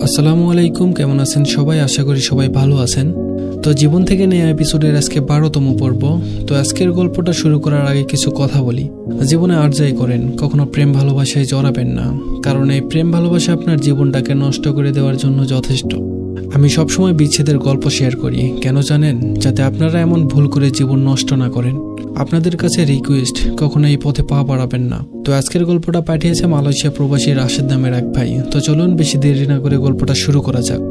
আসসালামু আলাইকুম, কেমন আছেন সবাই? আশা করি সবাই ভালো আছেন। তো জীবন থেকে নেওয়া এপিসোডের আজকে 12তম পর্ব। তো আজকের গল্পটা শুরু করার আগে কিছু কথা বলি। জীবনে আর যাই করেন, কখনো প্রেম ভালোবাসায় জড়াবেন না, কারণ এই প্রেম ভালোবাসা আপনার জীবনটাকে নষ্ট করে দেওয়ার জন্য যথেষ্ট। আমি সবসময় বিচ্ছেদের গল্প শেয়ার করি, কেন জানেন? যাতে আপনারা এমন ভুল করে জীবন নষ্ট না করেন। আপনাদের কাছে রিকোয়েস্ট, কখনো এই পথে পা বাড়াবেন না। তো আজকের গল্পটা পাঠিয়েছে মালয়েশিয়া প্রবাসী রাশেদ নামের এক ভাই। তো চলুন বেশি দেরি না করে গল্পটা শুরু করা যাক।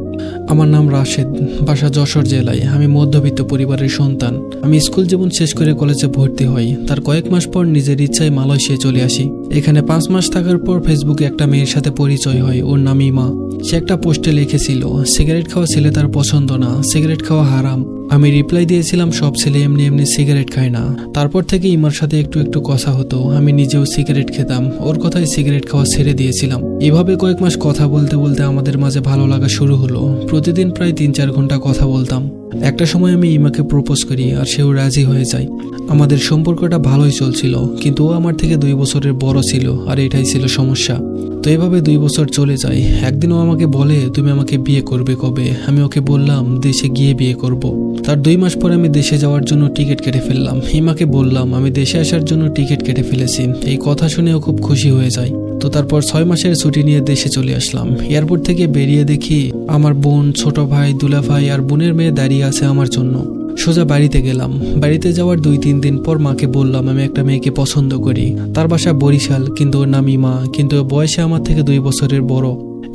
আমার নাম রাশেদ, বাসা যশোর জেলায়। আমি মধ্যবিত্ত পরিবারের সন্তান। আমি স্কুল জীবন শেষ করে কলেজে ভর্তি হই। তার কয়েক মাস পর নিজের ইচ্ছায় মালয়েশিয়ায় চলে আসি। এখানে 5 মাস থাকার পর ফেসবুকে একটা মেয়ের সাথে পরিচয় হয়। ওর নাম ইমা। সে একটা পোস্টে লিখেছিল, সিগারেট খাওয়া ছেলে তার পছন্দ না, সিগারেট খাওয়া হারাম। আমি রিপ্লাই দিয়েছিলাম, সব ছেলে এমনি এমনি সিগারেট খায় না। তারপর থেকে ইমার সাথে একটু একটু কথা হতো। আমি নিজেও সিগারেট খেতাম, ওর কথায় সিগারেট খাওয়া ছেড়ে দিয়েছিলাম। এভাবে কয়েক মাস কথা বলতে বলতে আমাদের মাঝে ভালো লাগা শুরু হলো। প্রতিদিন প্রায় 3-4 ঘন্টা কথা বলতাম। একটা সময় আমি ইমাকে প্রপোজ করি, আর সেও রাজি হয়ে যায়। আমাদের সম্পর্কটা ভালোই চলছিল, কিন্তু ও আমার থেকে 2 বছরের বড় ছিল, আর এটাই ছিল সমস্যা। তো এভাবে 2 বছর চলে যায়। একদিন ও আমাকে বলে, তুমি আমাকে বিয়ে করবে কবে? আমি ওকে বললাম, দেশে গিয়ে বিয়ে করব। তার 2 মাস পরে আমি দেশে যাওয়ার জন্য টিকিট কেটে ফেললাম। ইমাকে বললাম, আমি দেশে আসার জন্য টিকিট কেটে ফেলেছি। এই কথা শুনে ও খুব খুশি হয়ে যায়। তো তারপর 6 মাসের ছুটি নিয়ে দেশে চলে আসলাম। এয়ারপোর্ট থেকে বেরিয়ে দেখি আমার বোন, ছোট ভাই, দুলা ভাই আর বোনের মেয়ে দাঁড়িয়ে আছে আমার জন্য। সোজা বাড়িতে গেলাম। বাড়িতে যাওয়ার 2-3 দিন পর মাকে বললাম, আমি একটা মেয়েকে পছন্দ করি। তার বাসা বরিশাল, কিন্তু ওর নাম ইমা, কিন্তু বয়সে আমার থেকে 2 বছরের বড়।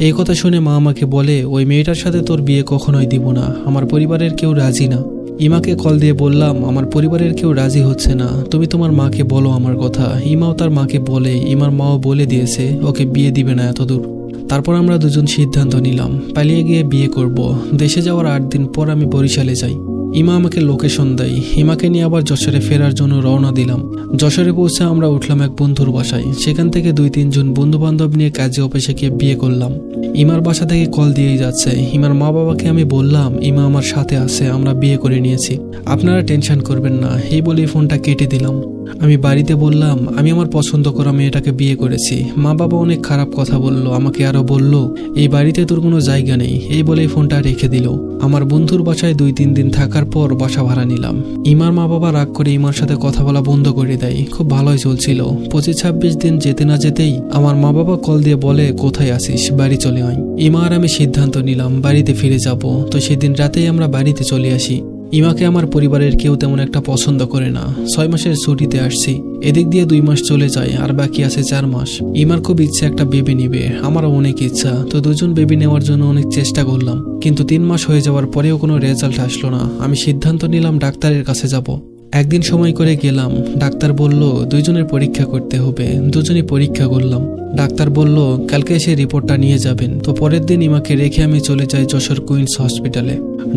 এই কথা শুনে মা আমাকে বলে, ওই মেয়েটার সাথে তোর বিয়ে কখনোই দিব না, আমার পরিবারের কেউ রাজি না। ইমাকে কল দিয়ে বললাম, আমার পরিবারের কেউ রাজি হচ্ছে না, তুমি তোমার মাকে বলো আমার কথা। ইমাও তার মাকে বলে, ইমার মাও বলে দিয়েছে ওকে বিয়ে দিবে না এতদূর। তারপর আমরা দুজন সিদ্ধান্ত নিলাম, পালিয়ে গিয়ে বিয়ে করব। দেশে যাওয়ার 8 দিন পর আমি বরিশালে যাই। ইমা আমাকে লোকেশন দেয়। ইমাকে নিয়ে আবার যশোরে ফেরার জন্য রওনা দিলাম। যশোরে পৌঁছে আমরা উঠলাম এক বন্ধুর বাসায়। সেখান থেকে 2-3 জন বন্ধু বান্ধব নিয়ে কাজে অফিসে গিয়ে বিয়ে করলাম। ইমার বাসা থেকে কল দিয়েই যাচ্ছে। ইমার মা বাবাকে আমি বললাম, ইমা আমার সাথে আছে, আমরা বিয়ে করে নিয়েছি, আপনারা টেনশন করবেন না। এই বলে ফোনটা কেটে দিলাম। আমি বাড়িতে বললাম, আমি আমার পছন্দ করা মেয়েটাকে বিয়ে করেছি। মা বাবা অনেক খারাপ কথা বললো আমাকে, আরো বলল, এই বাড়িতে তোর কোনো জায়গা নেই। এই বলেই ফোনটা রেখে দিল। আমার বন্ধুর বাসায় 2-3 দিন থাকার পর বাসা ভাড়া নিলাম। ইমার মা বাবা রাগ করে ইমার সাথে কথা বলা বন্ধ করে দেয়। খুব ভালোই চলছিল। 25-26 দিন যেতে না যেতেই আমার মা বাবা কল দিয়ে বলে, কোথায় আছিস, বাড়ি চলে আয়। ইমা আর আমি সিদ্ধান্ত নিলাম বাড়িতে ফিরে যাব। তো সেদিন রাতেই আমরা বাড়িতে চলে আসি। ইমাকে আমার পরিবারের কেউ তেমন একটা পছন্দ করে না। 6 মাসের ছুটিতে আসছি। এদিক দিয়ে 2 মাস চলে যায়, আর বাকি আছে 4 মাস। ইমার খুব ইচ্ছে একটা বেবি নিবে, আমারও অনেক ইচ্ছা। তো 2জন বেবি নেওয়ার জন্য অনেক চেষ্টা করলাম, কিন্তু 3 মাস হয়ে যাওয়ার পরেও কোনো রেজাল্ট আসলো না। আমি সিদ্ধান্ত নিলাম ডাক্তারের কাছে যাব। একদিন সময় করে গেলাম। ডাক্তার বলল 2জনের পরীক্ষা করতে হবে। 2জনই পরীক্ষা করলাম। ডাক্তার বলল কালকে এসে রিপোর্টটা নিয়ে যাবেন। তো পরের দিন ইমাকে রেখে আমি চলে যাই যশোর কুইন্স হসপিটালে।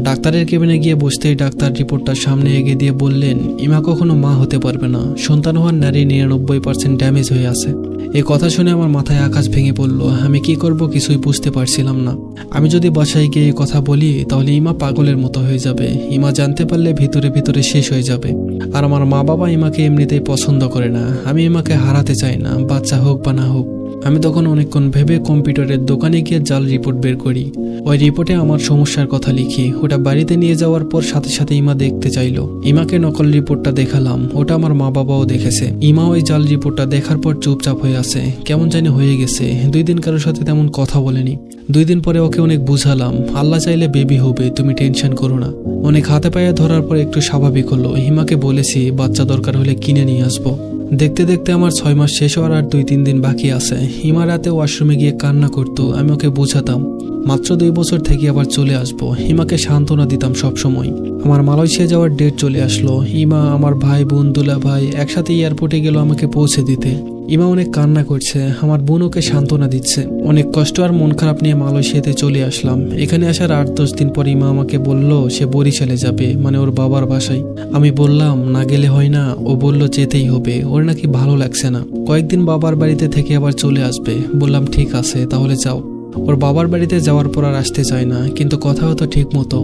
ডাক্তারের কেবিনে গিয়ে বসতেই ডাক্তার রিপোর্টটা সামনে এগিয়ে দিয়ে বললেন, ইমা কখনো মা হতে পারবে না, সন্তান হওয়ার নারী 99% ড্যামেজ হয়ে আছে। এই কথা শুনে আমার মাথায় আকাশ ভেঙে পড়লো। আমি কি করব কিছুই বুঝতে পারছিলাম না। আমি যদি বাসায় গিয়ে এই কথা বলি তাহলে ইমা পাগলের মতো হয়ে যাবে। ইমা জানতে পারলে ভিতরে ভিতরে শেষ হয়ে যাবে। আর আমার মা বাবা ইমাকে এমনিতেই পছন্দ করে না। আমি ইমাকে হারাতে চাই না, বাচ্চা হোক বা না হোক। আমি তখন অনেকক্ষণ ভেবে কম্পিউটারের দোকানে গিয়ে জাল রিপোর্ট বের করি। ওই রিপোর্টে আমার সমস্যার কথা লিখি। ওটা বাড়িতে নিয়ে যাওয়ার পর সাথে সাথে ইমা দেখতে চাইলো। ইমাকে নকল রিপোর্টটা দেখালাম। ওটা আমার মা বাবাও দেখেছে। ইমা ওই জাল রিপোর্টটা দেখার পর চুপচাপ হয়ে আছে, কেমন জানি হয়ে গেছে। 2 দিন কারোর সাথে তেমন কথা বলেনি। 2 দিন পরে ওকে অনেক বুঝালাম, আল্লাহ চাইলে বেবি হবে, তুমি টেনশন করো না। অনেক হাতে পায়ে ধরার পর একটু স্বাভাবিক হলো। ইমাকে বলেছি বাচ্চা দরকার হলে কিনে নিয়ে আসবো। দেখতে দেখতে আমার 6 মাস শেষ হওয়ার আর 2-3 দিন বাকি আছে। ইমা রাতে ওয়াশরুমে গিয়ে কান্না করতো। আমি ওকে বোঝাতাম মাত্র 2 বছর থেকে আবার চলে আসবো। ইমাকে সান্ত্বনা দিতাম সব সময়। আমার মালয়েশিয়া যাওয়ার ডেট চলে আসলো। ইমা, আমার ভাই বোন, দুলা ভাই একসাথে এয়ারপোর্টে গেল আমাকে পৌঁছে দিতে। ইমা অনেক কান্না করছে, আমার বোন ওকে সান্ত্বনা দিচ্ছে। অনেক কষ্ট আর মন খারাপ নিয়ে মালয়েশিয়াতে চলে আসলাম। এখানে আসার 8-10 দিন পর ইমা আমাকে বলল সে বরিশালে যাবে, মানে ওর বাবার বাসায়। আমি বললাম না গেলে হয় না। ও বলল যেতেই হবে, ওর নাকি ভালো লাগছে না, কয়েকদিন বাবার বাড়িতে থেকে আবার চলে আসবে। বললাম ঠিক আছে তাহলে যাও। ওর বাবার বাড়িতে যাওয়ার পর আর আসতে চায় না, কিন্তু কথা হতো ঠিক মতো।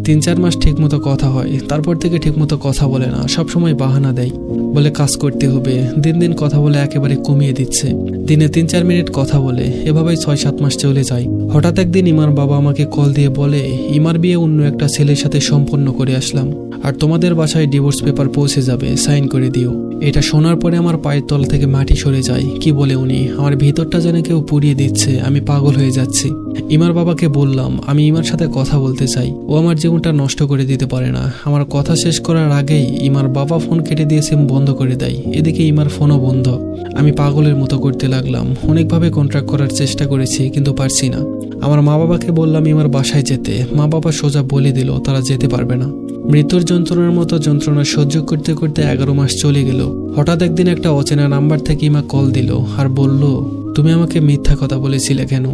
3-4 মাস ঠিক মতো কথা হয়, তারপর থেকে ঠিক মতো কথা বলে না, সবসময় বাহানা দেয়, বলে কাজ করতে হবে। দিন দিন কথা বলে একেবারে কমিয়ে দিচ্ছে, দিনে 3-4 মিনিট কথা বলে। এভাবেই 6-7 মাস চলে যায়। হঠাৎ একদিন ইমার বাবা আমাকে কল দিয়ে বলে, ইমার বিয়ে অন্য একটা ছেলের সাথে সম্পন্ন করে আসলাম, আর তোমাদের বাসায় ডিভোর্স পেপার পৌঁছে যাবে, সাইন করে দিও। এটা শোনার পরে আমার পায়ের তলা থেকে মাটি সরে যায়। কি বলে উনি, আমার ভিতরটা যেন কেউ পুড়িয়ে দিচ্ছে, আমি পাগল হয়ে যাচ্ছি। ইমার বাবাকে বললাম আমি ইমার সাথে কথা বলতে চাই, ও আমার জীবনটা নষ্ট করে দিতে পারে না। আমার কথা শেষ করার আগেই ইমার বাবা ফোন কেটে দিয়ে সিম বন্ধ করে দেয়। এদিকে ইমার ফোনও বন্ধ। আমি পাগলের মতো করতে লাগলাম, অনেকভাবে কন্ট্রাক্ট করার চেষ্টা করেছি, কিন্তু পারছি না। আমার মা বাবাকে বললাম ইমার বাসায় যেতে, মা বাবা সোজা বলে দিল তারা যেতে পারবে না। মৃত্যুর যন্ত্রণার মতো যন্ত্রণা সহ্য করতে করতে 11 মাস চলে গেল। হঠাৎ একদিন একটা অচেনা নাম্বার থেকে ইমা কল দিল আর বলল, তুমি আমাকে মিথ্যা কথা বলেছিলে কেন?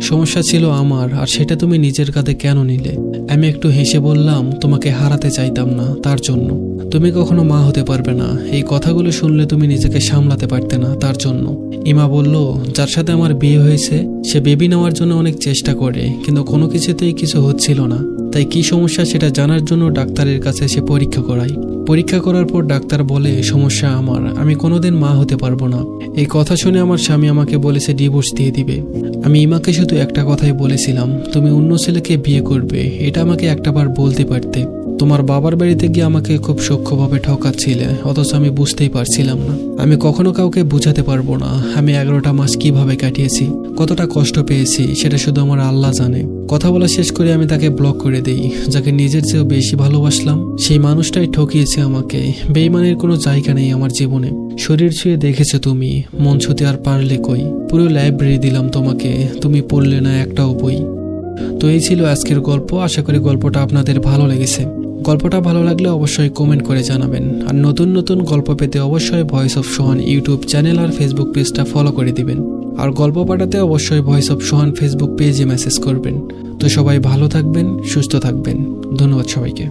সমস্যা ছিল আমার, আর সেটা তুমি নিজের কাঁধে কেন নিলে? আমি একটু হেসে বললাম, তোমাকে হারাতে চাইতাম না, তার জন্য। তুমি কখনো মা হতে পারবে না, এই কথাগুলো শুনলে তুমি নিজেকে সামলাতে পারতে না, তার জন্য। ইমা বলল, যার সাথে আমার বিয়ে হয়েছে সে বেবি নেওয়ার জন্য অনেক চেষ্টা করে, কিন্তু কোনো কিছুতেই কিছু হচ্ছিল না। তাই কি সমস্যা সেটা জানার জন্য ডাক্তারের কাছে সে পরীক্ষা করায়। পরীক্ষা করার পর ডাক্তার বলে, সমস্যা আমার, আমি কোনোদিন মা হতে পারবো না। এই কথা শুনে আমার স্বামী আমাকে বলেছে ডিভোর্স দিয়ে দিবে। আমি ইমাকে শুধু একটা কথাই বলেছিলাম, তুমি অন্য ছেলেকে বিয়ে করবে, এটা আমাকে একটাবার বলতে পারতে। তোমার বাবার বাড়িতে গিয়ে আমাকে খুব সূক্ষ্মভাবে ঠকাচ্ছিলে, অথচ আমি বুঝতেই পারছিলাম না। আমি কখনো কাউকে বুঝাতে পারবো না আমি 11টা মাস কিভাবে কাটিয়েছি, কতটা কষ্ট পেয়েছি, সেটা শুধু আমার আল্লাহ জানে। কথা বলা শেষ করে আমি তাকে ব্লক করে দেই। যাকে নিজের চেয়েও বেশি ভালোবাসলাম সেই মানুষটাই ঠকিয়েছে আমাকে। বেঈমানের কোনো জায়গা নেই আমার জীবনে। শরীর ছুঁয়ে দেখেছো তুমি, মন ছুঁতে আর পারলে কই? পুরো লাইব্রেরি দিলাম তোমাকে, তুমি পড়লে না একটাও বই। তো এই ছিল আজকের গল্প। আশা করি গল্পটা আপনাদের ভালো লেগেছে। গল্পটা ভালো লাগলে অবশ্যই কমেন্ট করে জানাবেন। আর নতুন নতুন গল্প পেতে অবশ্যই voice of Sohan YouTube channel আর ফেসবুক পেজটা ফলো করে দিবেন। আর গল্প পাঠাতে অবশ্যই ভয়েস অফ সোহান ফেসবুক পেজে মেসেজ করবেন। তো সবাই ভালো থাকবেন, সুস্থ থাকবেন। ধন্যবাদ সবাইকে।